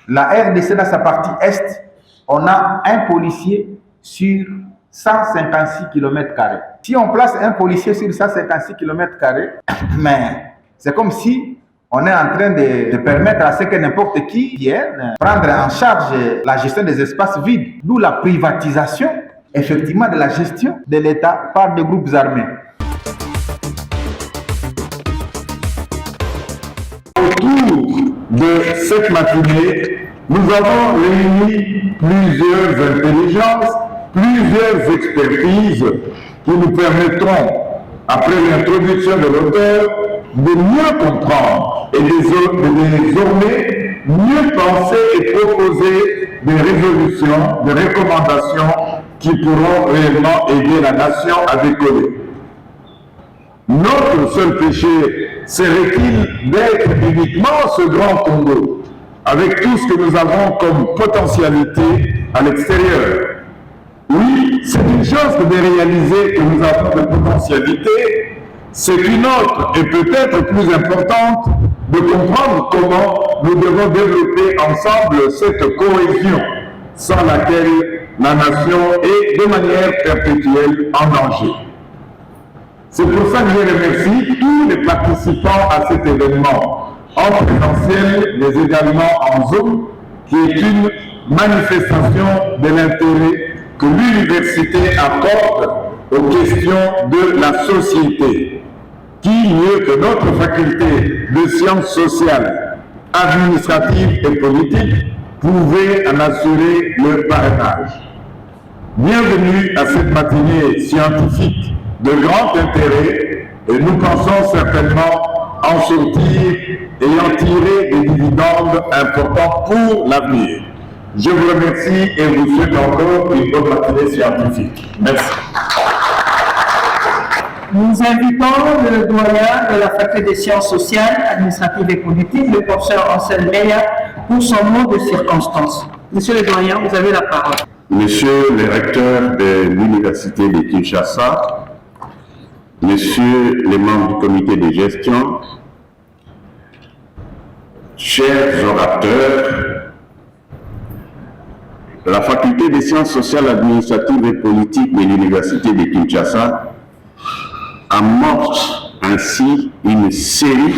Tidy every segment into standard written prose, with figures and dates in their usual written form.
La RDC, dans sa partie est, on a un policier sur 156 km². Si on place un policier sur 156 km², mais c'est comme si on est en train de permettre à ce que n'importe qui vienne prendre en charge la gestion des espaces vides, d'où la privatisation, effectivement, de la gestion de l'État par des groupes armés. Autour de cette matinée, nous avons réuni plusieurs intelligences, plusieurs expertises qui nous permettront, après l'introduction de l'auteur, de mieux comprendre et désormais mieux penser et proposer des résolutions, des recommandations qui pourront réellement aider la nation à décoller. Notre seul péché serait-il d'être uniquement ce grand Congo, avec tout ce que nous avons comme potentialité à l'extérieur? Oui, c'est une chose que de réaliser que nous avons de potentialité, c'est une autre et peut-être plus importante de comprendre comment nous devons développer ensemble cette cohésion sans laquelle la nation est de manière perpétuelle en danger. C'est pour ça que je remercie tous les participants à cet événement, en présentiel mais également en Zoom, qui est une manifestation de l'intérêt que l'université accorde aux questions de la société. Qui mieux que notre faculté de sciences sociales, administratives et politiques pouvait en assurer le parrainage? Bienvenue à cette matinée scientifique de grand intérêt et nous pensons certainement en sortir et en tirer des dividendes importants pour l'avenir. Je vous remercie et vous souhaite encore une bonne matinée scientifique. Merci. Nous invitons le doyen de la faculté des sciences sociales, administratives et politiques, le professeur Ansel Meya, pour son mot de circonstance. Monsieur le doyen, vous avez la parole. Monsieur le recteur de l'université de Kinshasa, Messieurs les membres du comité de gestion, chers orateurs, la faculté des sciences sociales, administratives et politiques de l'université de Kinshasa amorce ainsi une série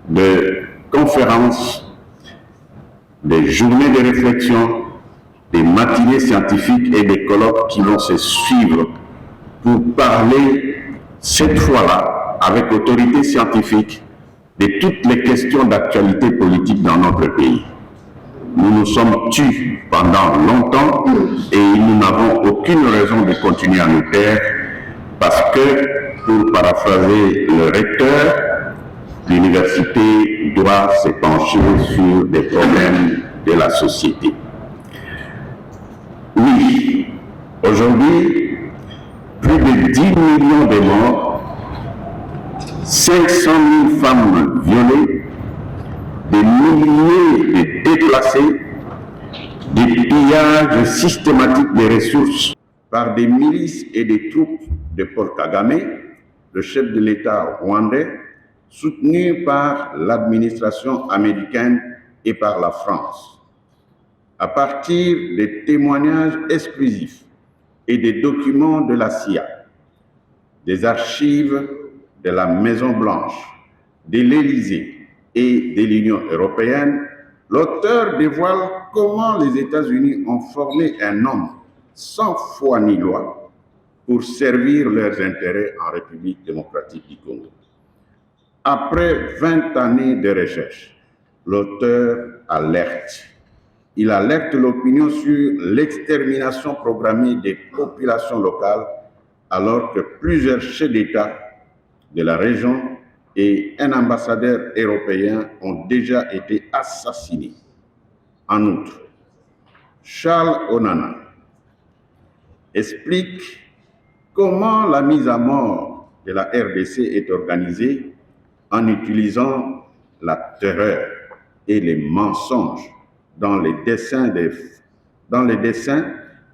de conférences, des journées de réflexion, des matinées scientifiques et des colloques qui vont se suivre pour parler cette fois-là avec autorité scientifique de toutes les questions d'actualité politique dans notre pays. Nous nous sommes tus pendant longtemps et nous n'avons aucune raison de continuer à nous taire parce que, pour paraphraser le recteur, l'université doit se pencher sur des problèmes de la société. Oui, aujourd'hui, plus de 10 millions de morts, 500 000 femmes violées, des milliers de déplacés, des pillages systématiques des ressources par des milices et des troupes de Paul Kagame, le chef de l'État rwandais, soutenu par l'administration américaine et par la France. À partir des témoignages exclusifs et des documents de la CIA, des archives de la Maison-Blanche, de l'Élysée et de l'Union européenne, l'auteur dévoile comment les États-Unis ont formé un homme sans foi ni loi pour servir leurs intérêts en République démocratique du Congo. Après 20 années de recherche, l'auteur alerte. Il alerte l'opinion sur l'extermination programmée des populations locales alors que plusieurs chefs d'État de la région et un ambassadeur européen ont déjà été assassinés. En outre, Charles Onana explique comment la mise à mort de la RDC est organisée en utilisant la terreur et les mensonges dans les dessins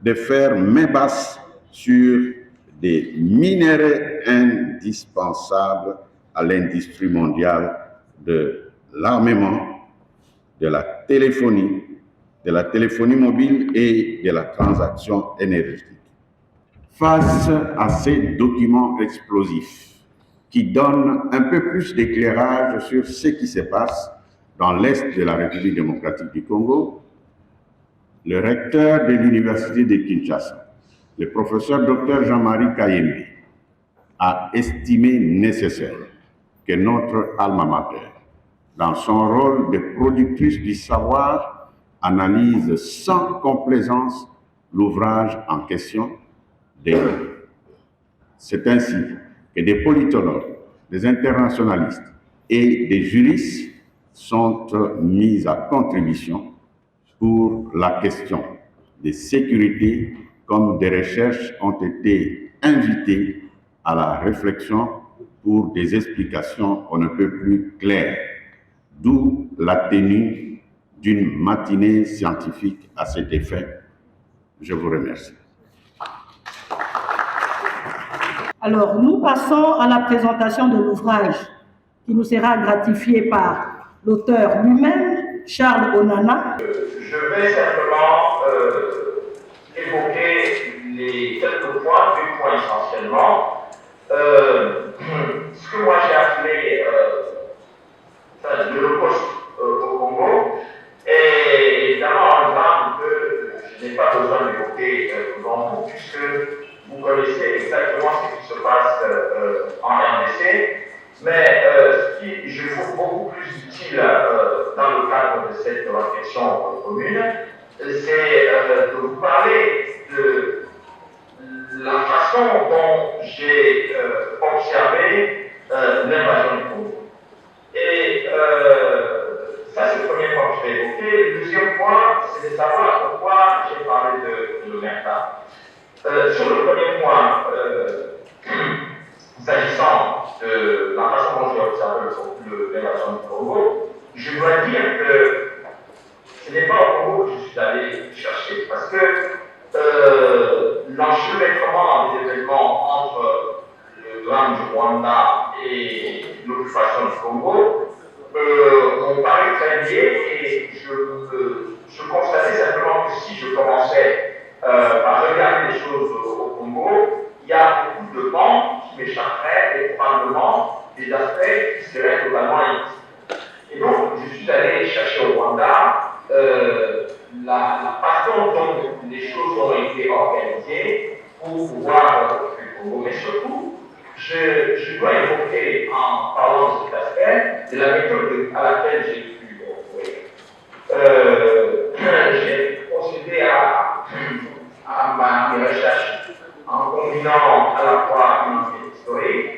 de faire main basse sur des minéraux indispensables à l'industrie mondiale de l'armement, de la téléphonie mobile et de la transaction énergétique. Face à ces documents explosifs qui donnent un peu plus d'éclairage sur ce qui se passe dans l'Est de la République démocratique du Congo, le recteur de l'Université de Kinshasa, le professeur Dr Jean-Marie Kayembe, a estimé nécessaire que notre alma mater, dans son rôle de productrice du savoir, analyse sans complaisance l'ouvrage en question. C'est ainsi que des politologues, des internationalistes et des juristes sont mis à contribution pour la question de sécurité, comme des recherches ont été invitées à la réflexion pour des explications on ne peut plus claires, d'où la tenue d'une matinée scientifique à cet effet. Je vous remercie. Alors, nous passons à la présentation de l'ouvrage qui nous sera gratifié par l'auteur lui-même, Charles Onana. Je vais simplement évoquer les quelques points, deux points essentiellement. Ce que moi j'ai appelé l'Holocauste au Congo, et évidemment un drame que je n'ai pas besoin d'évoquer devant vous, puisque vous connaissez exactement ce qui se passe en RDC, mais ce qui je trouve beaucoup plus utile dans le cadre de cette réflexion commune, c'est de vous parler de la façon dont j'ai observé l'invasion du Congo. Et ça, c'est le premier point que je vais évoquer. Le deuxième point, c'est de savoir pourquoi j'ai parlé de l'Omerta. Sur le premier point, s'agissant de la façon dont j'ai observé l'invasion du Congo, je dois dire que ce n'est pas au Congo que je suis allé chercher, parce que l'enchevêtrement des événements entre le drame du Rwanda et l'occupation du Congo m'ont paru très liés, et je constatais simplement que si je commençais par regarder les choses au Congo, il y a beaucoup de pans qui m'échapperaient, et probablement des aspects qui seraient totalement illicites. Et donc, je suis allé chercher au Rwanda la façon dont les choses ont été organisées pour pouvoir occuper le Congo. Mais surtout, je dois évoquer, en parlant de cet aspect, de la méthode à laquelle j'ai pu recourir. J'ai procédé à mes recherches en combinant à la fois une enquête historique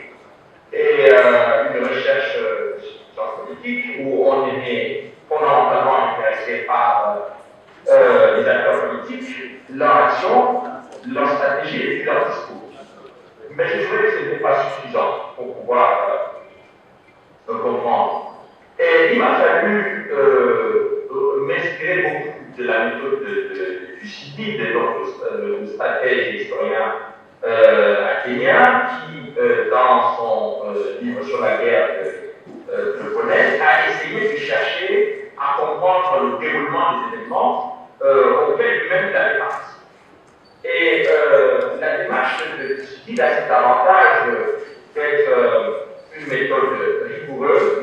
et une recherche science-politique, où on est fondamentalement intéressé par les acteurs politiques, leur action, leur stratégie et puis leur discours. Mais je trouvais que ce n'était pas suffisant pour pouvoir comprendre. Et il m'a fallu m'inspirer beaucoup de la méthode de Thucydide, le stratège et historien athénien, qui, dans son livre sur la guerre de Peloponnèse, a essayé de chercher à comprendre le déroulement des événements auxquels lui-même il avait participé. Et la démarche de Thucydide a cet avantage d'être une méthode rigoureuse,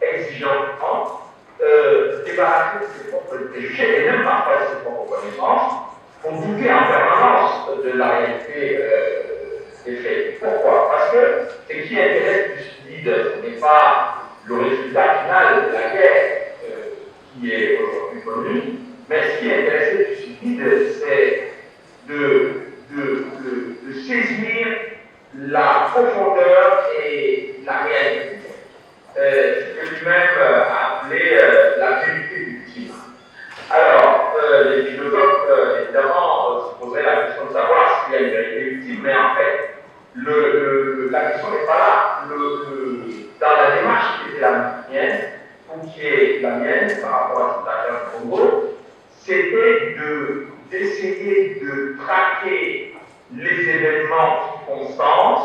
exigeante, débarrasser de ses propres préjugés et même parfois de ses propres connaissances, pour douter en permanence de la réalité des faits. Pourquoi? Parce que ce qui intéresse Thucydide, ce n'est pas le résultat final de la guerre qui est aujourd'hui connu, mais ce qui intéressait Thucydide, c'est de saisir la profondeur et la réalité. Ce que lui-même a appelé la vérité du climat. Alors, les philosophes, évidemment, se poseraient la question de savoir s'il y a une vérité ultime, mais en fait, la question n'est pas là. Dans la démarche qui était la mienne, ou qui est la mienne par rapport à cette affaire du Congo, c'était d'essayer de traquer les événements qui font sens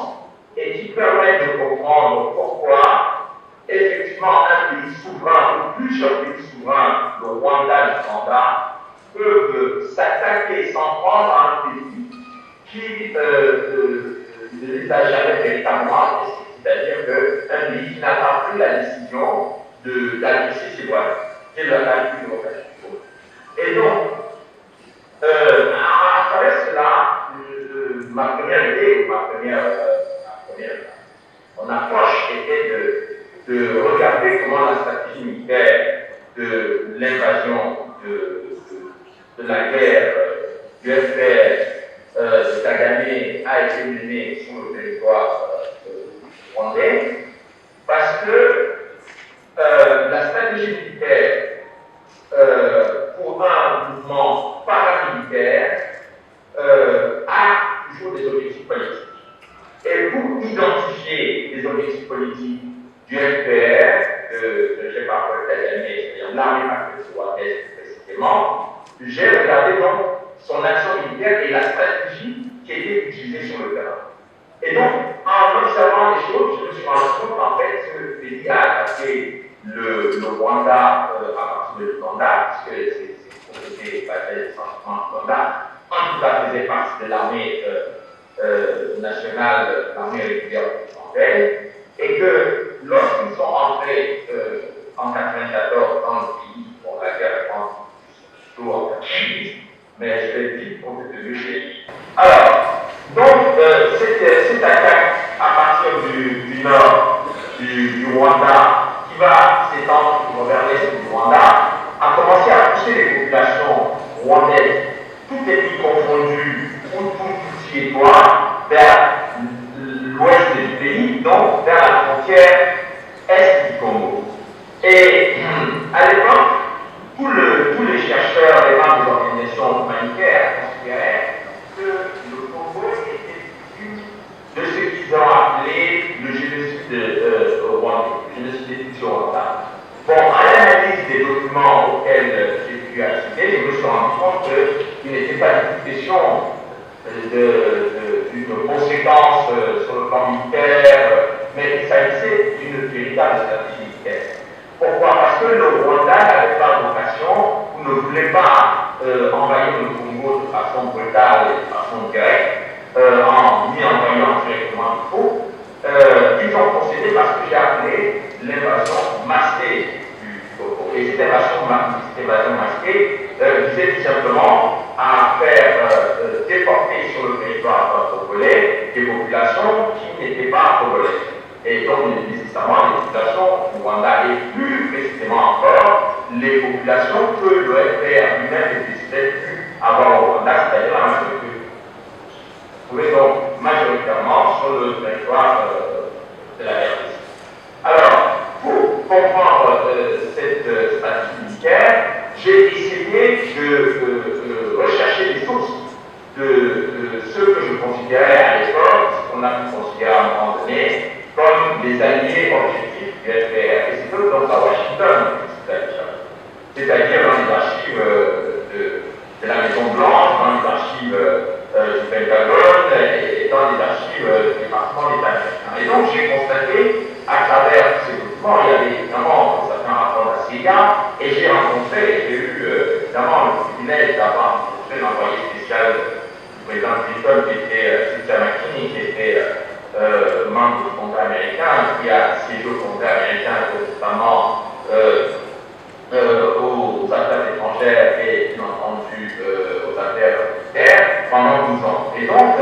et qui permettent de comprendre pourquoi, effectivement, un pays souverain ou plusieurs pays souverains, le Rwanda, l'Ouganda, peuvent s'attaquer sans prendre à un pays qui ne les a jamais véritablement testés. C'est-à-dire qu'un pays qui n'a pas pris la décision d'adresser ses voisins, qui est la calcul de Et donc, à travers cela, ma première idée, mon approche était de regarder comment la stratégie militaire de l'invasion de la guerre du FPR de Kagame a été menée sur le territoire rwandais, parce que la stratégie militaire pour un mouvement paramilitaire a toujours des objectifs politiques. Et pour identifier les objectifs politiques du FPR, de Shepard Kagame, c'est-à-dire l'armée rwandaise précisément, j'ai regardé donc son action militaire et la stratégie qui était utilisée sur le terrain. Et donc, en observant les choses, je me suis rendu compte qu'en fait, ce pays a attaqué le Rwanda à partir de l'Ouganda, puisque c'était basé essentiellement en Ouganda, en tout cas faisait partie de l'armée nationale, l'armée régulière rwandaise, et que lorsqu'ils sont entrés en 1994 dans le pays, bon, la guerre France, surtout en 1990, mais je vais vite pour que tu le. Alors, donc, cette attaque à partir du nord du Rwanda, qui va s'étendre vers l'est du Rwanda, a commencé à pousser les populations rwandaises, toutes ethnies confondues, ou tout territoire, vers l'ouest du pays, donc vers la frontière est du Congo. Et à l'époque, tous les chercheurs, les membres des organisations humanitaires considéraient que le Congo était victime de ce qu'ils ont appelé le génocide rwandais, le génocide des Tutsis rwandais. Bon, à l'analyse des documents auxquels j'ai pu accéder, je me suis rendu compte qu'il n'était pas une question d'une conséquence sur le plan militaire, mais il s'agissait d'une véritable stratégie militaire. Pourquoi? Parce que le Rwanda n'avait pas vocation, ou ne voulait pas envahir le Congo de façon brutale et de façon directe, ni envahir directement il faut. Ils ont procédé par ce que j'ai appelé l'invasion masquée du Congo. Et cette invasion masquée visait tout simplement à faire déporter sur le territoire congolais des populations qui n'étaient pas congolaises. Et donc, nécessairement, les populations du Rwanda et plus précisément encore, les populations que le FPR lui-même ne décidait plus avoir au Rwanda, c'est-à-dire la majorité. Vous trouvez donc majoritairement sur le territoire de la RDC. Alors, pour comprendre cette stratégie militaire, j'ai essayé de rechercher les sources de ce que je considérais à l'époque, ce qu'on a pu considérer à un moment donné, comme des alliés objectifs du FPR. Et c'est donc à Washington, c'est-à-dire dans les archives de la Maison Blanche, dans les archives du Pentagone et dans les archives du département d'État américain. Et donc j'ai constaté, à travers ces documents, il y avait évidemment un certain rapport à CIA, et j'ai eu évidemment le privilège d'avoir rencontré l'envoyé spécial du président Clinton, qui était Cynthia McKinney, qui était membre du Congrès américain, qui a siégé au Congrès américain, notamment aux affaires étrangères et bien entendu aux affaires militaires pendant 12 ans. Et donc,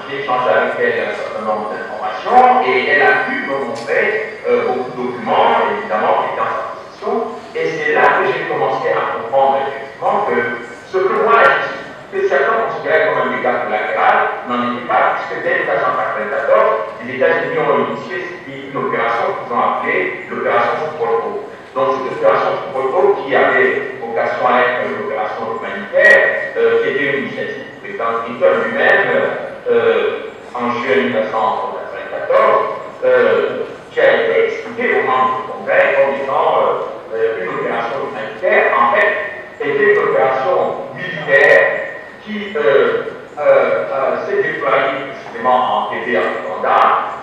j'ai échangé avec elle un certain nombre d'informations et elle a pu me montrer beaucoup de documents, évidemment, qui étaient en sa possession. Et c'est là que j'ai commencé à comprendre effectivement que ce que moi, spécialement considéré comme un dégât collatéral, n'en était pas, puisque dès 1994, les États-Unis ont initié une opération qu'ils ont appelée l'opération Soukroto. Donc, cette opération Soukroto, qui avait vocation à être une opération humanitaire, qui était une initiative du président Clinton lui-même, en juillet 1994, qui a été expliquée aux membres du Congrès comme étant une opération humanitaire, en fait, était une opération militaire qui s'est déployée précisément en TV en Ouganda.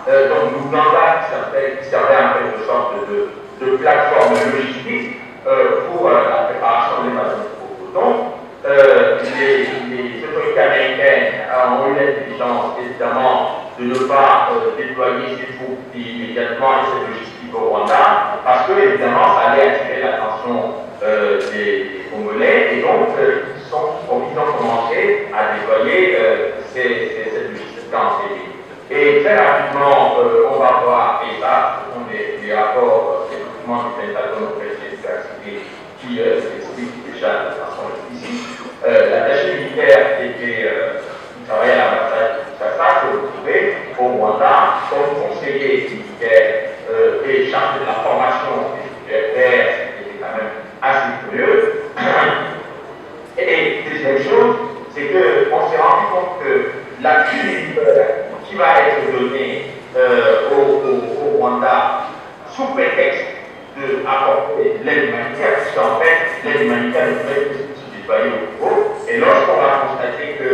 Donc l'Ouganda qui servait en quelque sorte de plateforme logistique pour la préparation de l'invasion du Congo. Donc, les autorités américaines ont eu l'intelligence, évidemment, de ne pas déployer ces troupes immédiatement et cette logistique au Rwanda, parce que, évidemment, ça allait attirer l'attention des Congolais, et donc ils ont commencé à déployer cette logistique en série. Et très rapidement, on va voir, et ça, ce sont des rapports, des documents du Pentagone auxquels j'ai cité, qui expliquent déjà de façon explicite. L'attaché militaire qui travaillait à l'ambassade de Kinshasa se retrouvait au Rwanda comme conseiller militaire et chargé de la formation des militaires, ce qui était quand même assez curieux. Et deuxième chose, c'est qu'on s'est rendu compte que l'appui militaire qui va être donné au Rwanda sous prétexte d'apporter l'aide humanitaire, puisqu'en fait, l'aide humanitaire ne peut être se déployer au Congo. Et lorsqu'on va constater que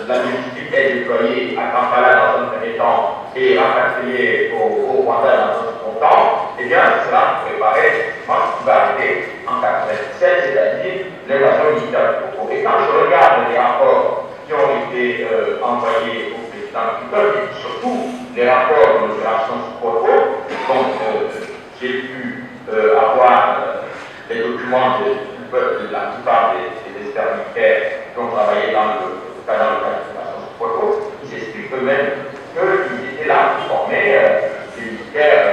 la logistique est déployée à Kampala dans un premier temps et rapatriée au Rwanda dans un second temps, eh bien, ce sera préparé ce qui va arriver en 1997, c'est-à-dire l'invasion militaire du Congo. Et quand je regarde les rapports qui ont été envoyés au président Clinton, et surtout les rapports de l'opération Sukoko, donc j'ai pu avoir les documents de la plupart des experts militaires qui ont travaillé dans le cadre de l'opération Sukoko, ils expliquent eux-mêmes qu'ils étaient là pour former des militaires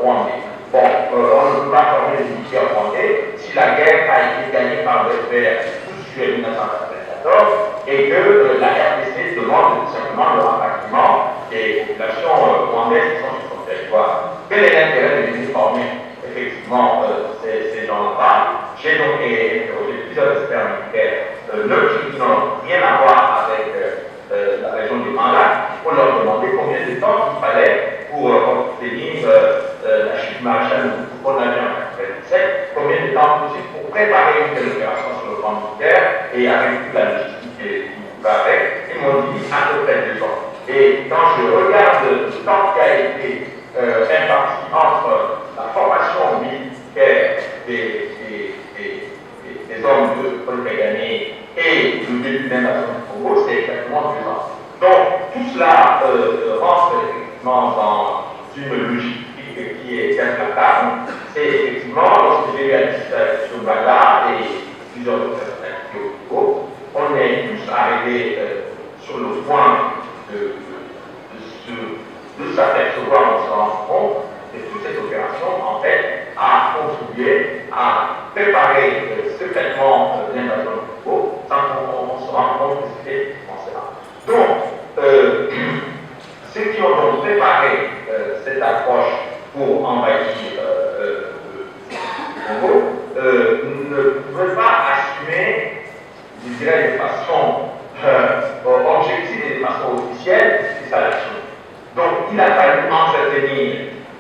rwandais. Bon, on ne peut pas former des militaires rwandais si la guerre a été gagnée par le FPR tout juillet 1994 et que la RDC demande tout simplement le rapatriement des populations rwandaises qui sont sur son territoire. Quel est l'intérêt de les former effectivement ces gens-là? J'ai donc interrogé plusieurs experts militaires qui n'ont rien à voir avec la région du Grand Lac pour leur demander combien de temps il fallait pour obtenir la chute maréchale qu'on avait en 1997, combien de temps possible pour préparer une telle opération sur le plan militaire et avec toute la logistique qui va avec. Ils m'ont dit à peu près 2 ans. Et quand je regarde le temps qui a été imparti entre la formation militaire des hommes de Paul Kagame et le début de l'invasion du Congo, c'est exactement 2 ans. Donc, tout cela rentre effectivement dans une logique qui est implacable. C'est effectivement, lorsque j'ai eu à discuter avec M. Bala et plusieurs autres personnalités au Congo, on est tous arrivés sur le point de s'apercevoir, on se rend compte que toute cette opération, en fait, a contribué à préparer secrètement l'invasion du Congo sans qu'on se rende compte que c'était cela. Donc, ceux qui ont donc préparé cette approche pour envahir le Congo ne pouvaient pas assumer, je dirais, de façon objective et de façon officielle, c'est ça la chose. Donc, il a fallu entretenir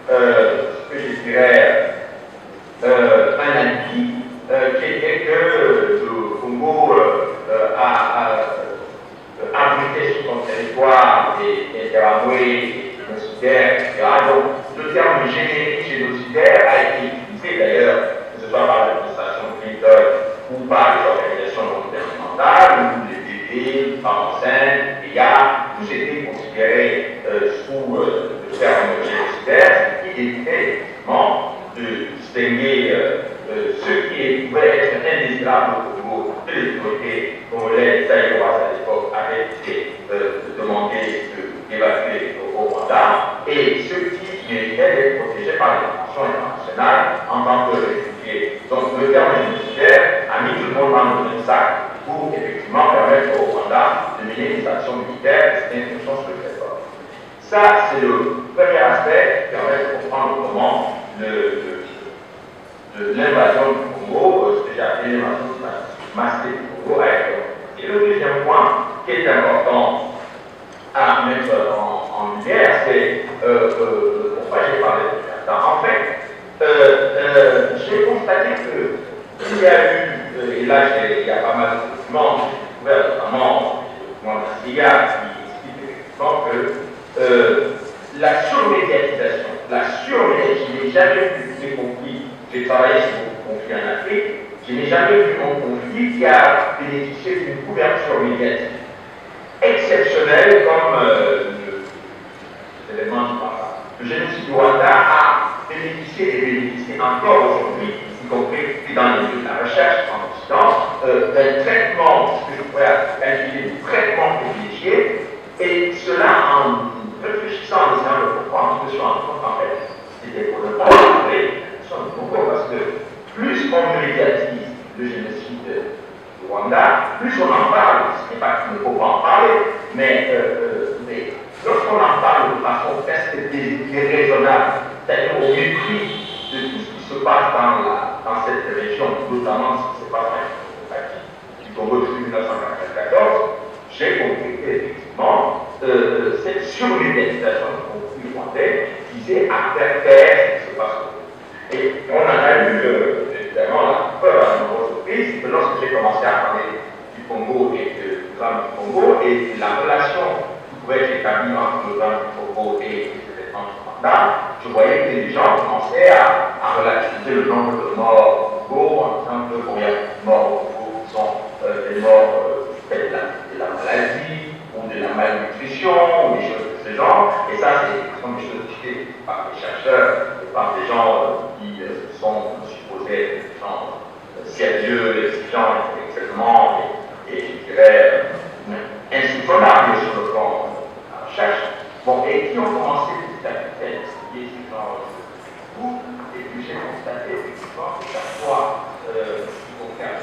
ce que je dirais un alibi qui était que le Congo a abrité sur son territoire des Terramoués, des génocidaires, etc. Donc, le terme génocidaire a été utilisé d'ailleurs, que ce soit par l'administration Clinton ou par les organisations non gouvernementales, ou les bébés, les femmes enceintes, les gars, tous étaient considérés sous le terme génocidaire, qui évitait effectivement de distinguer ceux qui pouvaient être indésirables au Congo de les autorités congolaises, zaïroises à l'époque, avaient été demandé d'évacuer au Rwanda, et ceux qui méritaient d'être protégés par les conventions internationales en tant que réfugiés. Donc le terme génocidaire a mis tout le monde dans le même sac pour effectivement permettre au Rwanda de mener des actions militaires, c'est une fonction secrète. Ça, c'est le premier aspect qui permet de comprendre comment l'invasion du Congo, ce que j'ai appelé l'invasion massive du Congo, a été. Et le deuxième point qui est important à mettre en lumière, c'est pourquoi j'ai parlé de ça. En fait, j'ai constaté qu'il y a eu, et là il y a pas mal de documents que j'ai découverts, notamment le document de SIGA qui explique effectivement que la surmédiatisation, je n'ai jamais pu compris j'ai travaillé sur mon conflit en Afrique, je n'ai jamais vu un conflit qui a bénéficié d'une couverture médiatique exceptionnelle comme l'élément du Rwanda. Le génocide du Rwanda a bénéficié et bénéficie encore aujourd'hui, y compris dans les milieux de la recherche en Occident, d'un traitement, ce que je pourrais qualifier de traitement privilégié, et cela en réfléchissant en disant le pourquoi, je me suis rendu compte en fait, c'était pour ne pas parler sur le Congo, parce que plus on médiatise le génocide du Rwanda, plus on en parle, ce n'est pas qu'il ne faut pas en parler, mais lorsqu'on en parle de façon presque déraisonnable, c'est-à-dire au mépris de tout ce qui se passe dans cette région, notamment ce qui se passe dans la du Congo depuis 1994, j'ai compris qu'effectivement, cette surmédiatisation du conflit rwandais visait à faire taire ce qui se passe au Congo. Et on en a eu évidemment la peur à de nombreuses reprises, que lorsque j'ai commencé à parler du Congo et du drame du Congo et de la relation qui pouvait être établie entre le drame du Congo et les événements du Rwanda, je voyais que les gens commençaient à relativiser le nombre de morts au Congo en disant que bon, il y a des morts au Congo qui sont des morts de la maladie ou de la malnutrition ou des choses de ce genre. Et ça, c'est des choses discutées par des chercheurs et par des gens qui sont supposés des gens sérieux, exigeants intellectuellement et je dirais insoupçonnables sur le plan de la recherche. Bon, et qui ont commencé petit à petit à étudier ce genre de groupes, et puis j'ai constaté effectivement que chaque fois qu'il faut faire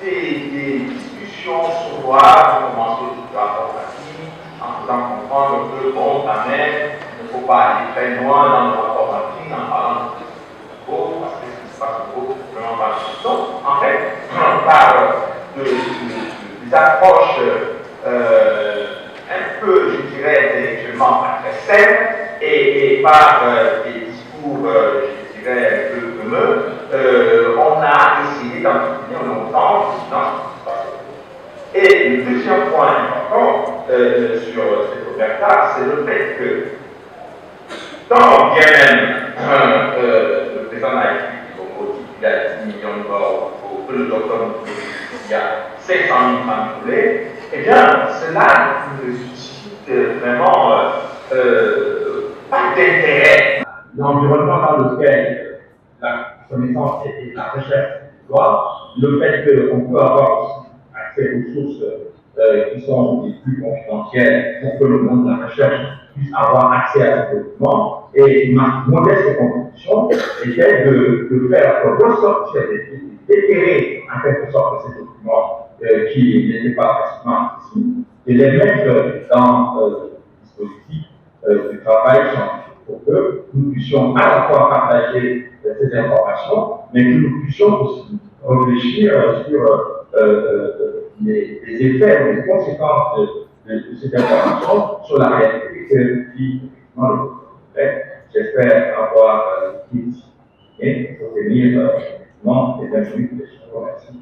des discussions sournoises ont commencé au rapport pratique en faisant comprendre que, bon, quand même, il ne faut pas aller très loin dans le rapport pratique en parlant de Congo, parce que ce qui se passe au Congo, c'est vraiment pas le donc, en fait, on parle des approches un peu, je dirais, intellectuellement pas très saines et par des discours, je dirais, un peu communs, on a essayé d'entretenir longtemps ce qui se passe. Et le deuxième point important sur cette omerta, c'est le fait que, tant bien même le président de la République du Congo dit qu'il y a 10 millions de morts au peu de docteurs, il y a 500 000 femmes brûlées, eh bien, cela ne suscite vraiment pas d'intérêt. L'environnement dans lequel la connaissance et la recherche doivent, le fait qu'on peut avoir accès aux sources qui sont les plus confidentielles pour que le monde de la recherche puisse avoir accès à ces documents. Et ma modeste contribution était de faire ressortir, d'éclairer en quelque sorte ces documents qui n'étaient pas facilement accessibles, et les mettre dans le dispositif du travail scientifique pour que nous puissions à la fois partager ces informations, mais que nous puissions aussi réfléchir sur les effets ou les conséquences de cette information sur la réalité que vit effectivement le gouvernement. J'espère avoir été ici et pour tenir effectivement les 20 minutes de je vous remercie.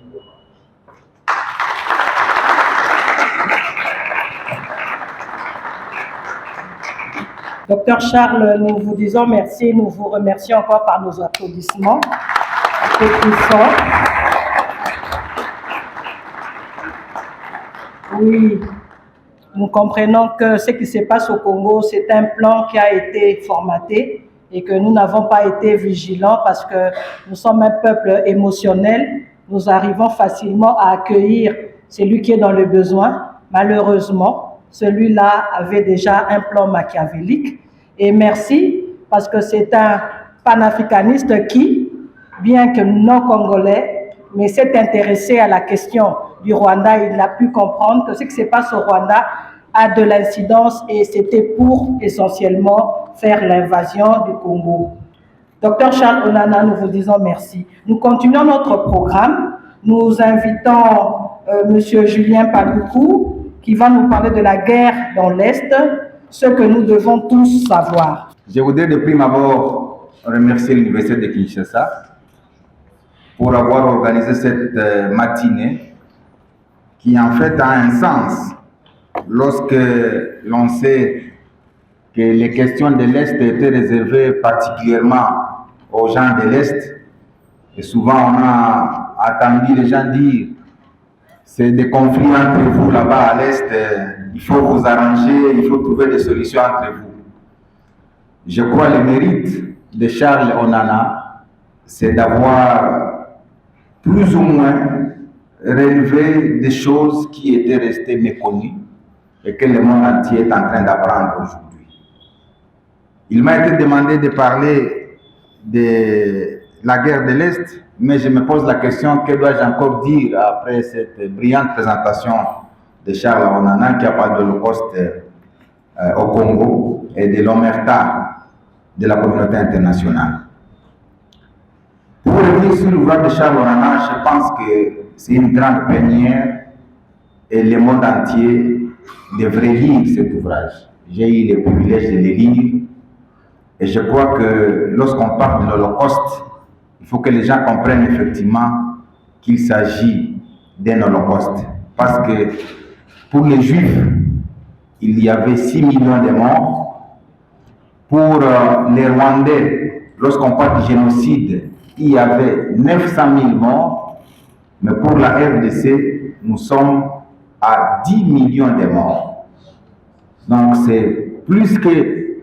Docteur Charles, nous vous disons merci, nous vous remercions encore par nos applaudissements. Un peu plus fort. Oui, nous comprenons que ce qui se passe au Congo, c'est un plan qui a été formaté et que nous n'avons pas été vigilants parce que nous sommes un peuple émotionnel. Nous arrivons facilement à accueillir celui qui est dans le besoin. Malheureusement, celui-là avait déjà un plan machiavélique. Et merci, parce que c'est un panafricaniste qui, bien que non congolais, mais s'est intéressé à la question du Rwanda. Il a pu comprendre que ce qui se passe au Rwanda a de l'incidence et c'était pour essentiellement faire l'invasion du Congo. Docteur Charles Onana, nous vous disons merci. Nous continuons notre programme. Nous invitons Monsieur Julien Paluku, qui va nous parler de la guerre dans l'Est, ce que nous devons tous savoir. Je voudrais de prime abord remercier l'Université de Kinshasa pour avoir organisé cette matinée qui en fait a un sens lorsque l'on sait que les questions de l'Est étaient réservées particulièrement aux gens de l'Est. Et souvent, on a entendu les gens dire c'est des conflits entre vous là-bas à l'Est, il faut vous arranger, il faut trouver des solutions entre vous. Je crois que le mérite de Charles Onana, c'est d'avoir plus ou moins relevé des choses qui étaient restées méconnues et que le monde entier est en train d'apprendre aujourd'hui. Il m'a été demandé de parler de la guerre de l'Est, mais je me pose la question, que dois-je encore dire après cette brillante présentation de Charles Onana qui a parlé de l'Holocauste au Congo et de l'omerta de la communauté internationale. Pour revenir sur l'ouvrage de Charles Onana, je pense que c'est une grande première et le monde entier devrait lire cet ouvrage. J'ai eu le privilège de le lire et je crois que lorsqu'on parle de l'Holocauste, il faut que les gens comprennent effectivement qu'il s'agit d'un Holocauste. Parce que pour les Juifs, il y avait 6 millions de morts. Pour les Rwandais, lorsqu'on parle du génocide, il y avait 900 000 morts. Mais pour la RDC, nous sommes à 10 millions de morts. Donc c'est plus que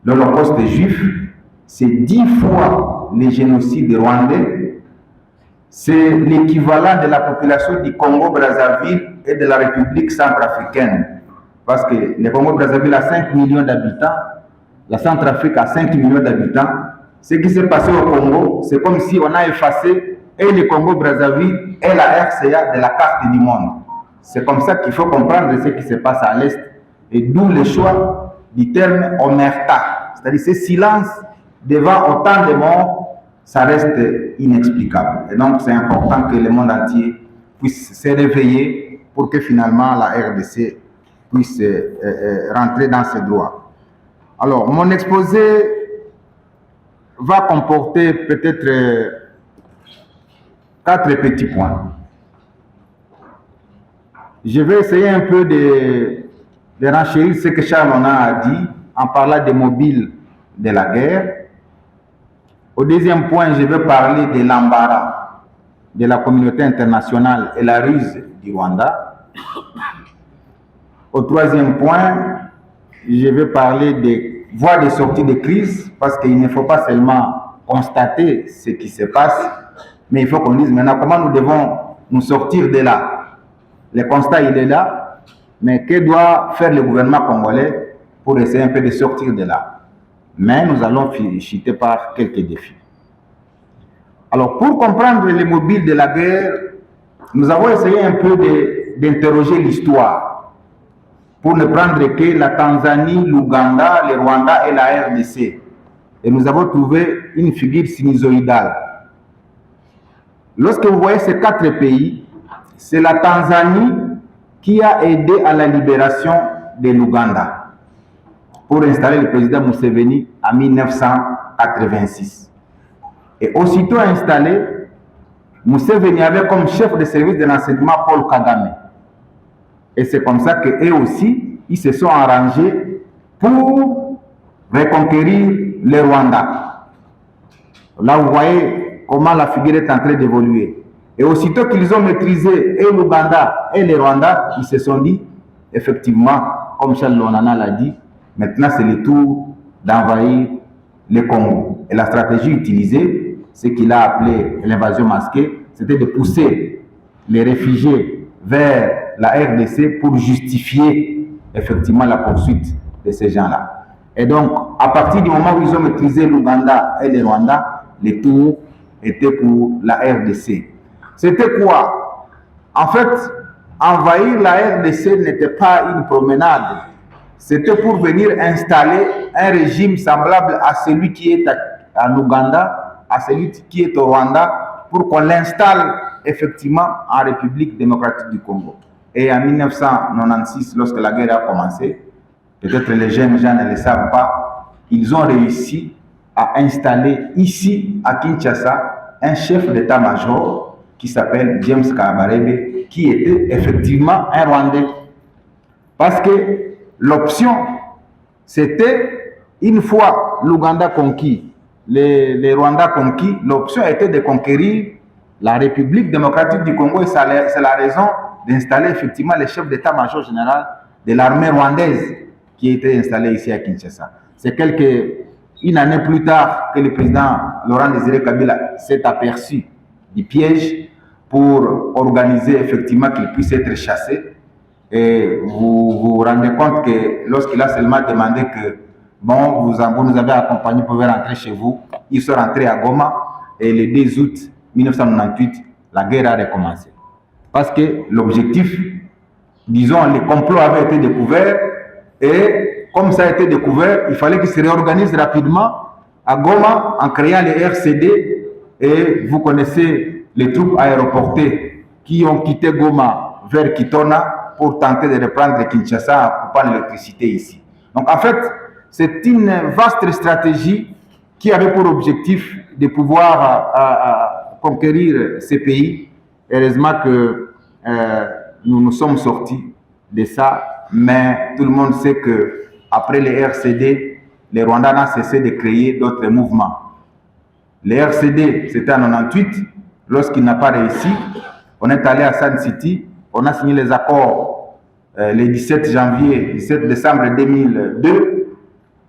l'Holocauste juif, c'est 10 fois le génocide rwandais. C'est l'équivalent de la population du Congo-Brazzaville et de la République centrafricaine. Parce que le Congo-Brazzaville a 5 millions d'habitants, la Centrafrique a 5 millions d'habitants. Ce qui s'est passé au Congo, c'est comme si on a effacé et le Congo-Brazzaville et la RCA de la carte du monde. C'est comme ça qu'il faut comprendre ce qui se passe à l'Est. Et d'où le choix du terme omerta. C'est-à-dire ce silence devant autant de morts, ça reste inexplicable. Et donc c'est important que le monde entier puisse se réveiller pour que finalement la RDC puisse rentrer dans ses droits. Alors mon exposé va comporter peut-être 4 petits points. Je vais essayer un peu de renchérir ce que Charles Onana a dit en parlant des mobiles de la guerre. Au deuxième point, je vais parler de l'embarras de la communauté internationale et la ruse du Rwanda. Au troisième point, je vais parler des voies de sortie de crise, parce qu'il ne faut pas seulement constater ce qui se passe, mais il faut qu'on dise maintenant comment nous devons nous sortir de là. Le constat, il est là, mais que doit faire le gouvernement congolais pour essayer un peu de sortir de là? Mais nous allons chuter par quelques défis. Alors, pour comprendre les mobiles de la guerre, nous avons essayé un peu d'interroger l'histoire, pour ne prendre que la Tanzanie, l'Ouganda, le Rwanda et la RDC. Et nous avons trouvé une figure sinusoïdale. Lorsque vous voyez ces 4 pays, c'est la Tanzanie qui a aidé à la libération de l'Ouganda pour installer le président Museveni en 1986. Et aussitôt installé, Museveni avait comme chef de service de l'enseignement Paul Kagame. Et c'est comme ça qu'eux aussi, ils se sont arrangés pour reconquérir le Rwanda. Là, vous voyez comment la figure est en train d'évoluer. Et aussitôt qu'ils ont maîtrisé et l'Ouganda et le Rwanda, ils se sont dit, effectivement, comme Charles Onana l'a dit, maintenant c'est le tour d'envahir le Congo. Et la stratégie utilisée, ce qu'il a appelé l'invasion masquée, c'était de pousser les réfugiés vers la RDC pour justifier effectivement la poursuite de ces gens-là. Et donc, à partir du moment où ils ont maîtrisé l'Ouganda et le Rwanda, le tour était pour la RDC. C'était quoi? En fait, envahir la RDC n'était pas une promenade. C'était pour venir installer un régime semblable à celui qui est en Ouganda, à celui qui est au Rwanda, pour qu'on l'installe effectivement en République démocratique du Congo. Et en 1996, lorsque la guerre a commencé, peut-être les jeunes gens ne le savent pas, ils ont réussi à installer ici, à Kinshasa, un chef d'état-major qui s'appelle James Kabarebe, qui était effectivement un Rwandais. Parce que l'option, C'était une fois l'Ouganda conquis, les Rwandais conquis, l'option était de conquérir la République démocratique du Congo et c'est la raison d'installer effectivement le chef d'état-major général de l'armée rwandaise qui était installé ici à Kinshasa. C'est une année plus tard que le président Laurent Désiré Kabila s'est aperçu du piège pour organiser effectivement qu'il puisse être chassé. Et vous vous rendez compte que lorsqu'il a seulement demandé que bon, vous nous avez accompagnés pour rentrer chez vous, ils sont rentrés à Goma et le 2 août 1998, la guerre a recommencé. Parce que l'objectif, disons, le complot avait été découvert et comme ça a été découvert, il fallait qu'il se réorganise rapidement à Goma en créant les RCD et vous connaissez les troupes aéroportées qui ont quitté Goma vers Kitona pour tenter de reprendre Kinshasa en coupant l'électricité ici. Donc en fait, c'est une vaste stratégie qui avait pour objectif de pouvoir conquérir ces pays. Heureusement que nous nous sommes sortis de ça, mais tout le monde sait que après les RCD, les Rwandais n'ont cessé de créer d'autres mouvements. Les RCD, c'était en 98, lorsqu'il n'a pas réussi, on est allé à Sun City, on a signé les accords le 17 décembre 2002,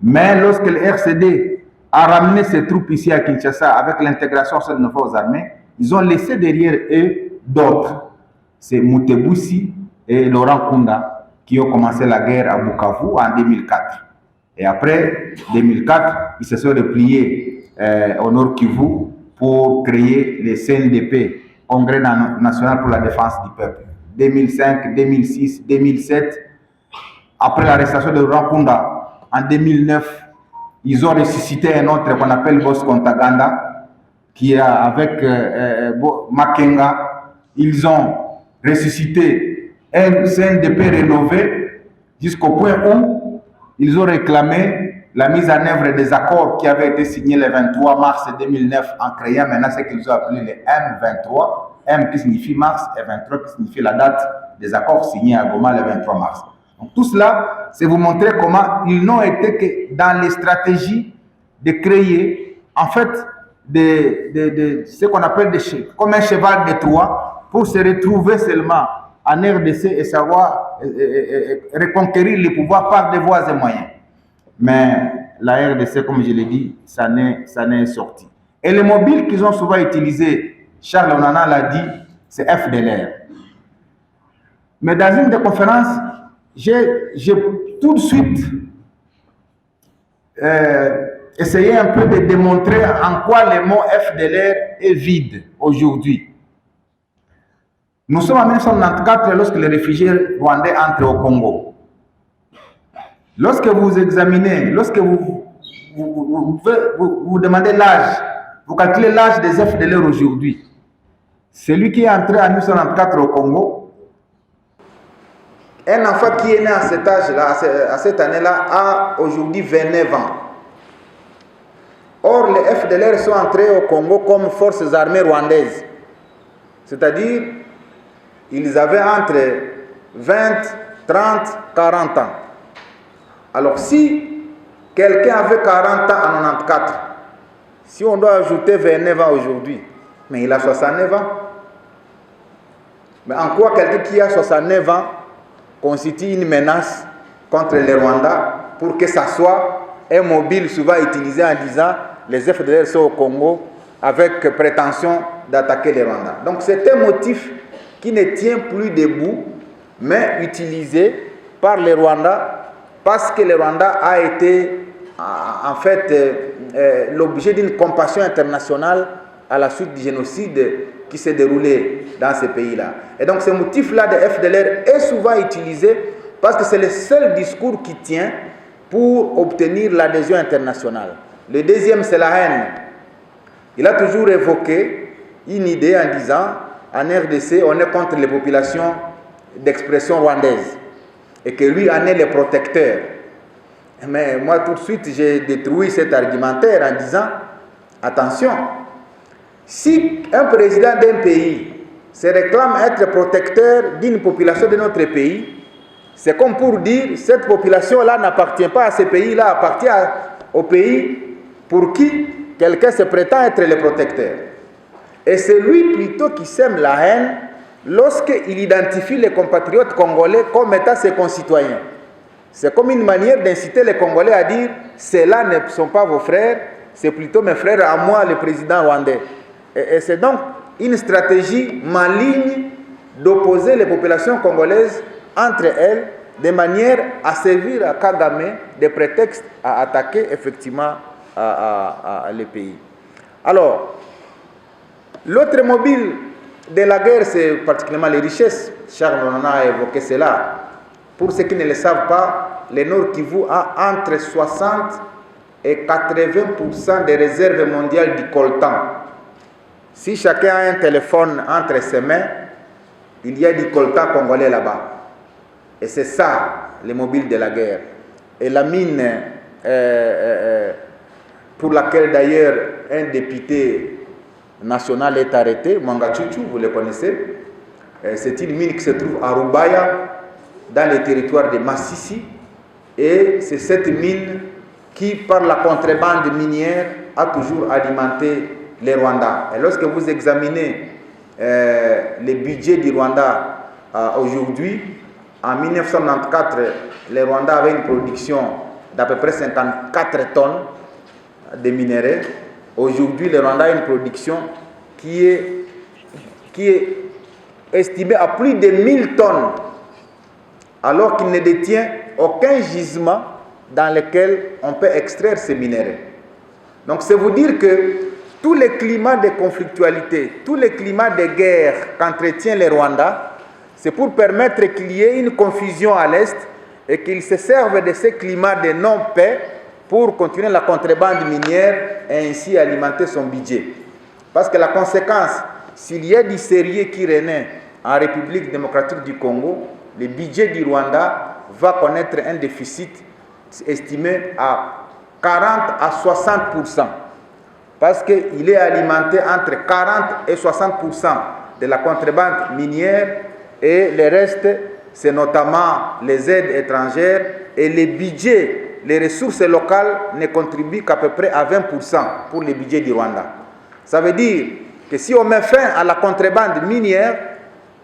mais lorsque le RCD a ramené ses troupes ici à Kinshasa avec l'intégration de nos forces armées, ils ont laissé derrière eux d'autres. C'est Mutebussi et Laurent Kunda qui ont commencé la guerre à Bukavu en 2004. Et après 2004, ils se sont repliés au Nord Kivu pour créer le CNDP, Congrès national pour la défense du peuple. 2005, 2006, 2007, après l'arrestation de Laurent Kunda, en 2009, ils ont ressuscité un autre qu'on appelle Boss Kontaganda, qui est avec Makenga. Ils ont ressuscité un CNDP rénové jusqu'au point où ils ont réclamé la mise en œuvre des accords qui avaient été signés le 23 mars 2009 en créant maintenant ce qu'ils ont appelé les M23. M qui signifie mars et 23 qui signifie la date des accords signés à Goma le 23 mars. Donc tout cela, c'est vous montrer comment ils n'ont été que dans les stratégies de créer en fait ce qu'on appelle comme un cheval de Troie pour se retrouver seulement en RDC et savoir reconquérir le pouvoir par des voies et moyens. Mais la RDC, comme je l'ai dit, ça n'est sorti. Et les mobiles qu'ils ont souvent utilisés, Charles Onana l'a dit, c'est FDLR. Mais dans une des conférences, j'ai tout de suite essayé un peu de démontrer en quoi le mot FDLR est vide aujourd'hui. Nous sommes en 1994 lorsque les réfugiés rwandais entrent au Congo. Lorsque vous examinez, lorsque vous demandez l'âge, vous calculez l'âge des FDLR aujourd'hui. Celui qui est entré en 1994 au Congo, un enfant qui est né à cet âge-là, à cette année-là, a aujourd'hui 29 ans. Or, les FDLR sont entrés au Congo comme forces armées rwandaises. C'est-à-dire, ils avaient entre 20, 30, 40 ans. Alors, si quelqu'un avait 40 ans en 94, si on doit ajouter 29 ans aujourd'hui, mais il a 69 ans. Mais en quoi quelqu'un qui a 69 ans constitue une menace contre les Rwandais pour que ça soit un mobile souvent utilisé en disant les FDLR sont au Congo avec prétention d'attaquer les Rwandais. Donc c'est un motif qui ne tient plus debout, mais utilisé par les Rwandais parce que le Rwanda a été en fait l'objet d'une compassion internationale à la suite du génocide qui s'est déroulé dans ces pays-là. Et donc ce motif-là de FDLR est souvent utilisé parce que c'est le seul discours qui tient pour obtenir l'adhésion internationale. Le deuxième, c'est la haine. Il a toujours évoqué une idée en disant, en RDC, on est contre les populations d'expression rwandaise et que lui en est le protecteur. Mais moi, tout de suite, j'ai détruit cet argumentaire en disant, attention, si un président d'un pays se réclame être protecteur d'une population de notre pays, C'est comme pour dire, cette population-là n'appartient pas à ce pays-là, appartient au pays pour qui quelqu'un se prétend être le protecteur. Et c'est lui plutôt qui sème la haine lorsqu'il identifie les compatriotes congolais comme étant ses concitoyens. C'est comme une manière d'inciter les Congolais à dire « ceux-là ne sont pas vos frères, c'est plutôt mes frères à moi, le président rwandais ». Et c'est donc une stratégie maligne d'opposer les populations congolaises entre elles, de manière à servir à Kagame des prétextes à attaquer effectivement les pays. Alors, l'autre mobile de la guerre, c'est particulièrement les richesses. Charles en a évoqué cela. Pour ceux qui ne le savent pas, le Nord Kivu a entre 60 et 80% des réserves mondiales du coltan. Si chacun a un téléphone entre ses mains, il y a du coltan congolais là-bas. Et c'est ça, le mobile de la guerre. Et la mine, pour laquelle d'ailleurs un député national est arrêté, Mangachuchu, vous le connaissez, c'est une mine qui se trouve à Rubaya, dans le territoire de Massissi. Et c'est cette mine qui, par la contrebande minière, a toujours alimenté les Rwandais. Et lorsque vous examinez le budget du Rwanda aujourd'hui, en 1994, les Rwandais avaient une production d'à peu près 54 tonnes de minerais. Aujourd'hui, le Rwanda a une production qui est estimée à plus de 1000 tonnes, alors qu'il ne détient aucun gisement dans lequel on peut extraire ces minéraux. Donc c'est vous dire que tous les climats de conflictualité, tous les climats de guerre qu'entretient le Rwanda, c'est pour permettre qu'il y ait une confusion à l'Est et qu'il se serve de ces climats de non-paix pour continuer la contrebande minière et ainsi alimenter son budget. Parce que la conséquence, s'il y a du sérieux qui renaît en République démocratique du Congo, le budget du Rwanda va connaître un déficit estimé à 40 à 60%. Parce qu'il est alimenté entre 40 et 60% de la contrebande minière et le reste, c'est notamment les aides étrangères et les budgets, les ressources locales ne contribuent qu'à peu près à 20% pour le budget du Rwanda. Ça veut dire que si on met fin à la contrebande minière,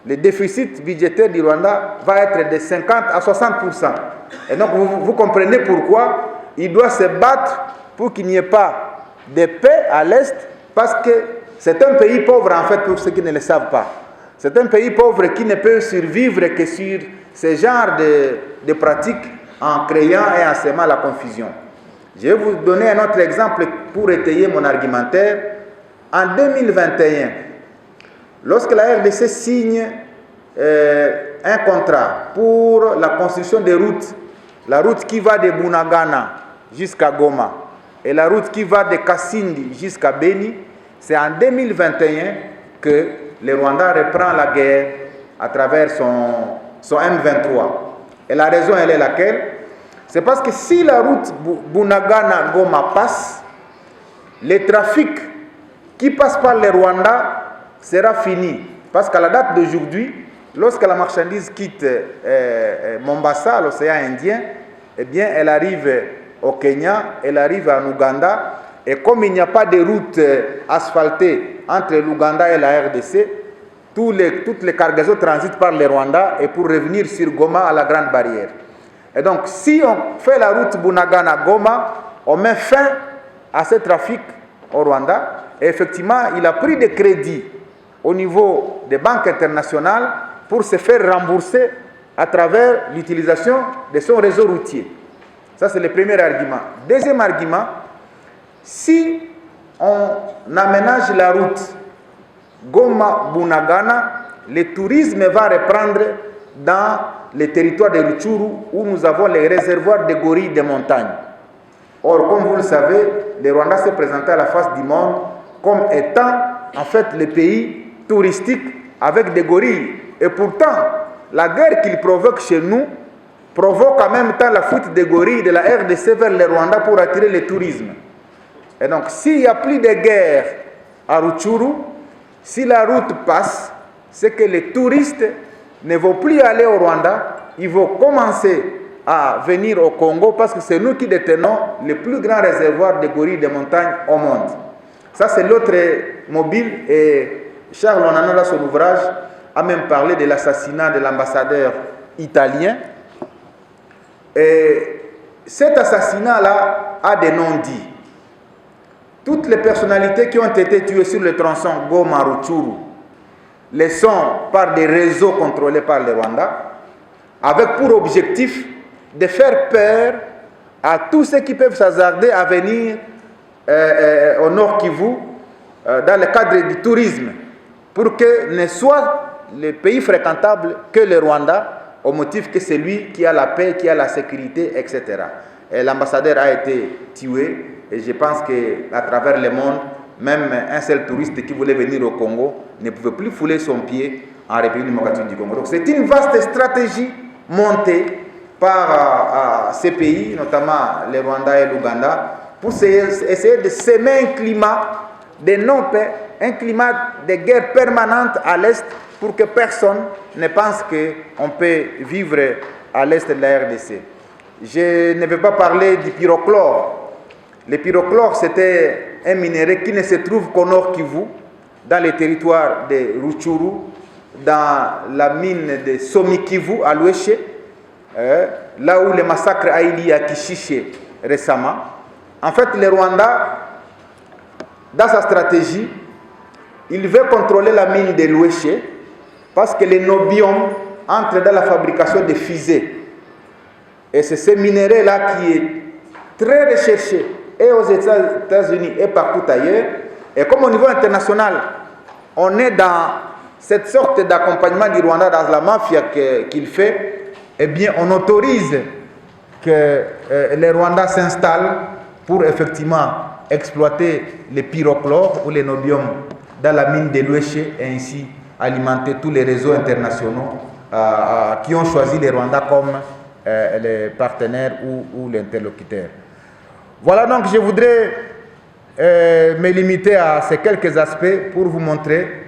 le déficit budgétaire du Rwanda va être de 50 à 60%. Et donc vous comprenez pourquoi il doit se battre pour qu'il n'y ait pas de paix à l'Est, parce que c'est un pays pauvre en fait pour ceux qui ne le savent pas. C'est un pays pauvre qui ne peut survivre que sur ce genre de pratiques en créant et en semant la confusion. Je vais vous donner un autre exemple pour étayer mon argumentaire. En 2021, lorsque la RDC signe un contrat pour la construction des routes, la route qui va de Bunagana jusqu'à Goma et la route qui va de Kasindi jusqu'à Beni, c'est en 2021 que le Rwanda reprend la guerre à travers son M23. Et la raison, elle est laquelle? C'est parce que si la route Bunagana-Goma passe, le trafic qui passe par le Rwanda sera fini. Parce qu'à la date d'aujourd'hui, lorsque la marchandise quitte Mombasa, l'océan Indien, eh bien, elle arrive au Kenya, elle arrive en Ouganda. Et comme il n'y a pas de route asphaltée entre l'Ouganda et la RDC, toutes les cargaisons transitent par le Rwanda et pour revenir sur Goma à la Grande Barrière. Et donc, si on fait la route Bunagana-Goma, on met fin à ce trafic au Rwanda. Et effectivement, il a pris des crédits au niveau des banques internationales pour se faire rembourser à travers l'utilisation de son réseau routier. Ça, c'est le premier argument. Deuxième argument, si on aménage la route Goma-Bunagana, le tourisme va reprendre dans les territoires de Rutshuru où nous avons les réservoirs de gorilles de montagne. Or, comme vous le savez, le Rwanda s'est présenté à la face du monde comme étant en fait le pays touristique avec des gorilles. Et pourtant, la guerre qu'il provoque chez nous provoque en même temps la fuite des gorilles de la RDC vers le Rwanda pour attirer le tourisme. Et donc, s'il n'y a plus de guerre à Rutshuru, si la route passe, c'est que les touristes ne vont plus aller au Rwanda, il faut commencer à venir au Congo parce que c'est nous qui détenons le plus grand réservoir de gorilles de montagne au monde. Ça, c'est l'autre mobile. Et Charles Onana, dans son ouvrage, a même parlé de l'assassinat de l'ambassadeur italien. Et cet assassinat-là a des non-dits. Toutes les personnalités qui ont été tuées sur le tronçon Goma-Rutshuru le sont par des réseaux contrôlés par le Rwanda, avec pour objectif de faire peur à tous ceux qui peuvent s'hasarder à venir au Nord Kivu dans le cadre du tourisme, pour que ne soit le pays fréquentable que le Rwanda, au motif que c'est lui qui a la paix, qui a la sécurité, etc. Et l'ambassadeur a été tué, et je pense qu'à travers le monde, même un seul touriste qui voulait venir au Congo ne pouvait plus fouler son pied en République démocratique du Congo. Donc c'est une vaste stratégie montée par ces pays, notamment le Rwanda et l'Ouganda, pour essayer de semer un climat de non-paix, un climat de guerre permanente à l'Est, pour que personne ne pense qu'on peut vivre à l'Est de la RDC. Je ne vais pas parler du pyrochlore. Le pyrochlore, c'était un minerai qui ne se trouve qu'au Nord Kivu, dans les territoires de Rutshuru, dans la mine de Somi-Kivu à Louéché, là où le massacre a eu lieu à Kishiché récemment. En fait, le Rwanda, dans sa stratégie, il veut contrôler la mine de Louéché parce que le nobium entre dans la fabrication de fusées. Et c'est ce minerai-là qui est très recherché et aux États-Unis et partout ailleurs. Et comme au niveau international, on est dans cette sorte d'accompagnement du Rwanda dans la mafia qu'il fait, eh bien on autorise que les Rwandais s'installent pour effectivement exploiter les pyrochlore ou les nobium dans la mine de Louéché et ainsi alimenter tous les réseaux internationaux qui ont choisi les Rwandais comme les partenaires ou l'interlocuteur. Voilà, donc je voudrais me limiter à ces quelques aspects pour vous montrer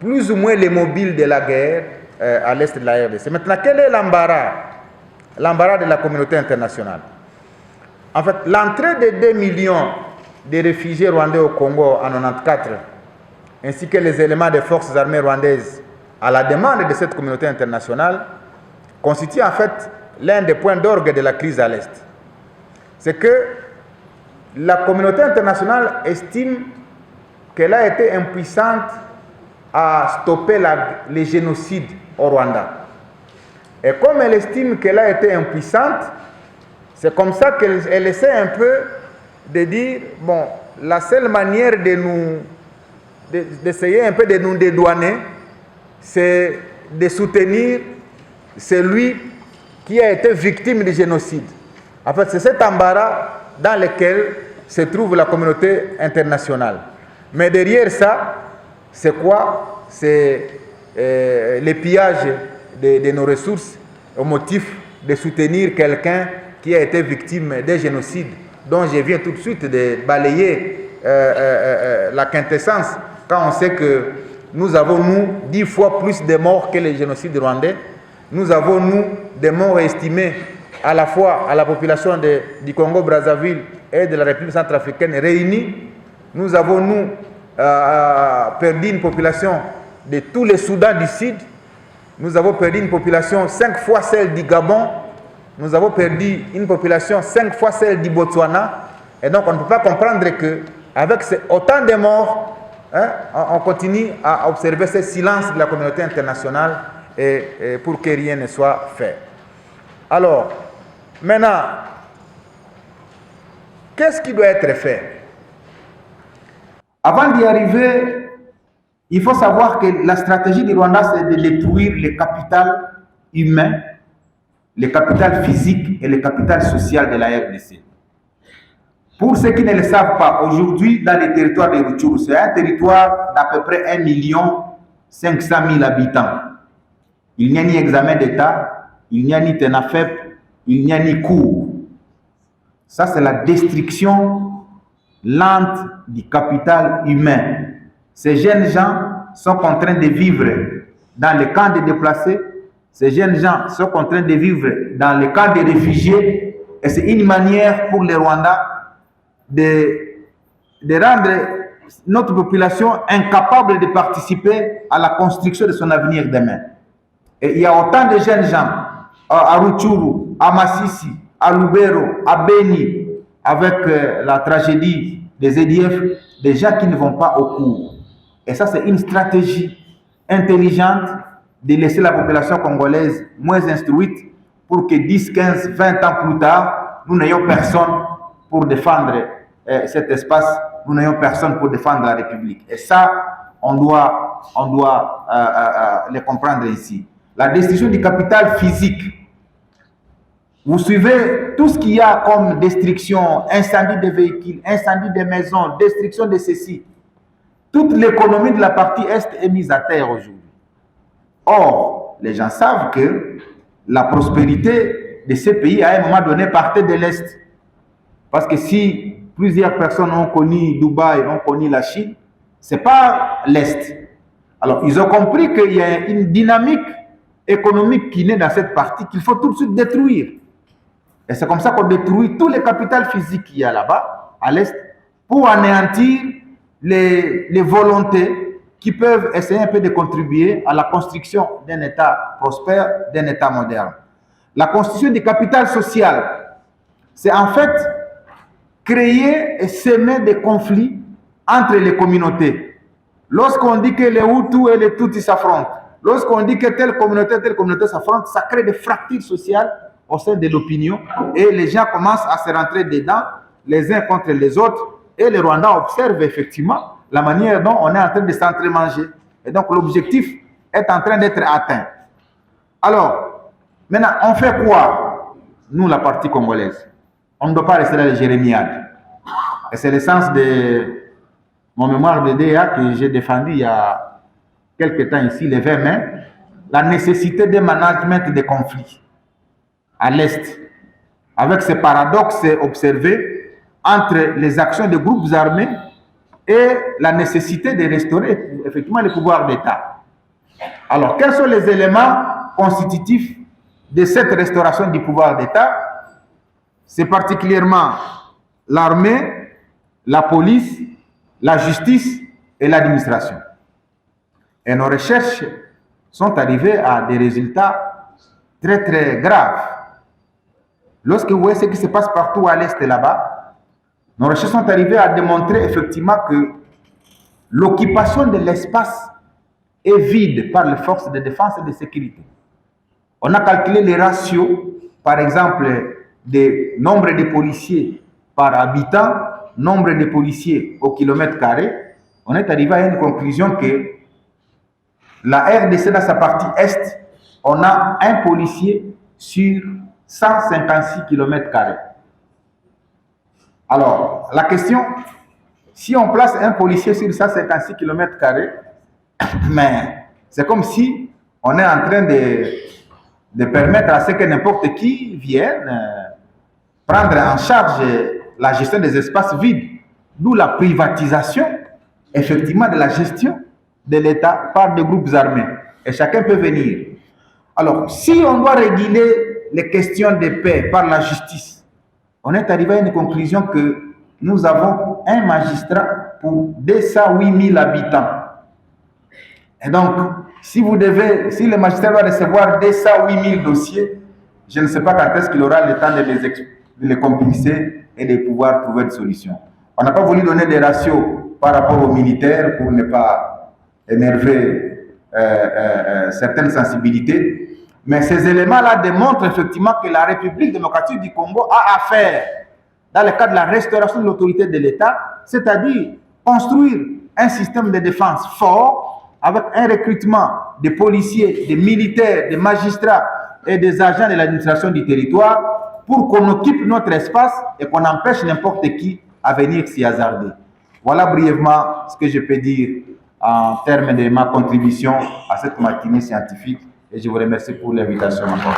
plus ou moins les mobiles de la guerre à l'est de la RDC. Maintenant, quel est l'embarras de la communauté internationale? En fait, l'entrée de 2 millions de réfugiés rwandais au Congo en 1994, ainsi que les éléments des forces armées rwandaises à la demande de cette communauté internationale, constitue en fait l'un des points d'orgue de la crise à l'Est. C'est que la communauté internationale estime qu'elle a été impuissante à stopper les génocides au Rwanda. Et comme elle estime qu'elle a été impuissante, c'est comme ça qu'elle essaie un peu de dire, bon, la seule manière d'essayer un peu de nous dédouaner, c'est de soutenir celui qui a été victime du génocide. En fait, c'est cet embarras dans lequel se trouve la communauté internationale. Mais derrière ça, c'est quoi? C'est le pillage de nos ressources au motif de soutenir quelqu'un qui a été victime d'un génocide dont je viens tout de suite de balayer la quintessence quand on sait que nous avons, 10 fois plus de morts que les génocides rwandais. Nous avons, des morts estimés à la fois à la population du Congo-Brazzaville et de la République centrafricaine réunis. Nous avons, perdu une population de tous les Soudans du Sud. Nous avons perdu une population 5 fois celle du Gabon. Nous avons perdu une population 5 fois celle du Botswana. Et donc, on ne peut pas comprendre qu'avec autant de morts, on continue à observer ce silence de la communauté internationale et pour que rien ne soit fait. Alors, maintenant, qu'est-ce qui doit être fait? Avant d'y arriver, il faut savoir que la stratégie du Rwanda, c'est de détruire le capital humain, le capital physique et le capital social de la RDC. Pour ceux qui ne le savent pas, aujourd'hui, dans les territoires de Rutshuru, c'est un territoire d'à peu près 1 500 000 habitants. Il n'y a ni examen d'État, il n'y a ni TENAFEP, il n'y a ni cours. Ça, c'est la destruction lente du capital humain. Ces jeunes gens sont contraints de vivre dans les camps de déplacés, Ces jeunes gens sont en train de vivre dans les camps de réfugiés et c'est une manière pour les Rwandais de rendre notre population incapable de participer à la construction de son avenir demain. Et il y a autant de jeunes gens à Rutshuru, à Masisi, à Lubero, à Beni, avec la tragédie des EDF, des gens qui ne vont pas au cours. Et ça, c'est une stratégie intelligente de laisser la population congolaise moins instruite pour que 10, 15, 20 ans plus tard, nous n'ayons personne pour défendre cet espace, nous n'ayons personne pour défendre la République. Et ça, on doit les comprendre ici. La destruction du capital physique. Vous suivez tout ce qu'il y a comme destruction, incendie des véhicules, incendie des maisons, destruction de ceci. Toute l'économie de la partie Est est mise à terre aujourd'hui. Or, les gens savent que la prospérité de ces pays, à un moment donné, partait de l'Est. Parce que si plusieurs personnes ont connu Dubaï, ont connu la Chine, ce n'est pas l'Est. Alors, ils ont compris qu'il y a une dynamique économique qui naît dans cette partie qu'il faut tout de suite détruire. Et c'est comme ça qu'on détruit tout le capital physique qu'il y a là-bas, à l'Est, pour anéantir les volontés qui peuvent essayer un peu de contribuer à la construction d'un État prospère, d'un État moderne. La constitution du capital social, c'est en fait créer et semer des conflits entre les communautés. Lorsqu'on dit que les Hutus et les Tutsis s'affrontent, lorsqu'on dit que telle communauté s'affrontent, ça crée des fractures sociales au sein de l'opinion et les gens commencent à se rentrer dedans les uns contre les autres et les Rwandais observent effectivement la manière dont on est en train de s'entremanger. Et donc l'objectif est en train d'être atteint. Alors, maintenant, on fait quoi? Nous, la partie congolaise, on ne doit pas rester dans les jérémiades. Et c'est le sens de mon mémoire de DA que j'ai défendu il y a quelques temps ici, le 20 mai, la nécessité de management des conflits à l'Est, avec ce paradoxe observé entre les actions des groupes armés et la nécessité de restaurer effectivement le pouvoir d'État. Alors, quels sont les éléments constitutifs de cette restauration du pouvoir d'État? C'est particulièrement l'armée, la police, la justice et l'administration. Et nos recherches sont arrivées à des résultats très très graves. Lorsque vous voyez ce qui se passe partout à l'Est là-bas, nos recherches sont arrivées à démontrer effectivement que l'occupation de l'espace est vide par les forces de défense et de sécurité. On a calculé les ratios, par exemple, des nombres de policiers par habitant, nombre de policiers au kilomètre carré. On est arrivé à une conclusion que la RDC dans sa partie Est, on a un policier sur 156 km². Alors, la question, si on place un policier sur 156 km², mais c'est comme si on est en train de permettre à ce que n'importe qui vienne prendre en charge la gestion des espaces vides, d'où la privatisation, effectivement, de la gestion de l'État par des groupes armés. Et chacun peut venir. Alors, si on doit réguler les questions de paix par la justice, on est arrivé à une conclusion que nous avons un magistrat pour 208 000 habitants. Et donc, si le magistrat doit recevoir 208 000 dossiers, je ne sais pas quand est-ce qu'il aura le temps de les complicer et de pouvoir trouver des solutions. On n'a pas voulu donner des ratios par rapport aux militaires pour ne pas énerver certaines sensibilités. Mais ces éléments-là démontrent effectivement que la République démocratique du Congo a à faire, dans le cadre de la restauration de l'autorité de l'État, c'est-à-dire construire un système de défense fort avec un recrutement de policiers, de militaires, de magistrats et des agents de l'administration du territoire pour qu'on occupe notre espace et qu'on empêche n'importe qui à venir s'y hasarder. Voilà brièvement ce que je peux dire en termes de ma contribution à cette matinée scientifique et je vous remercie pour l'invitation encore.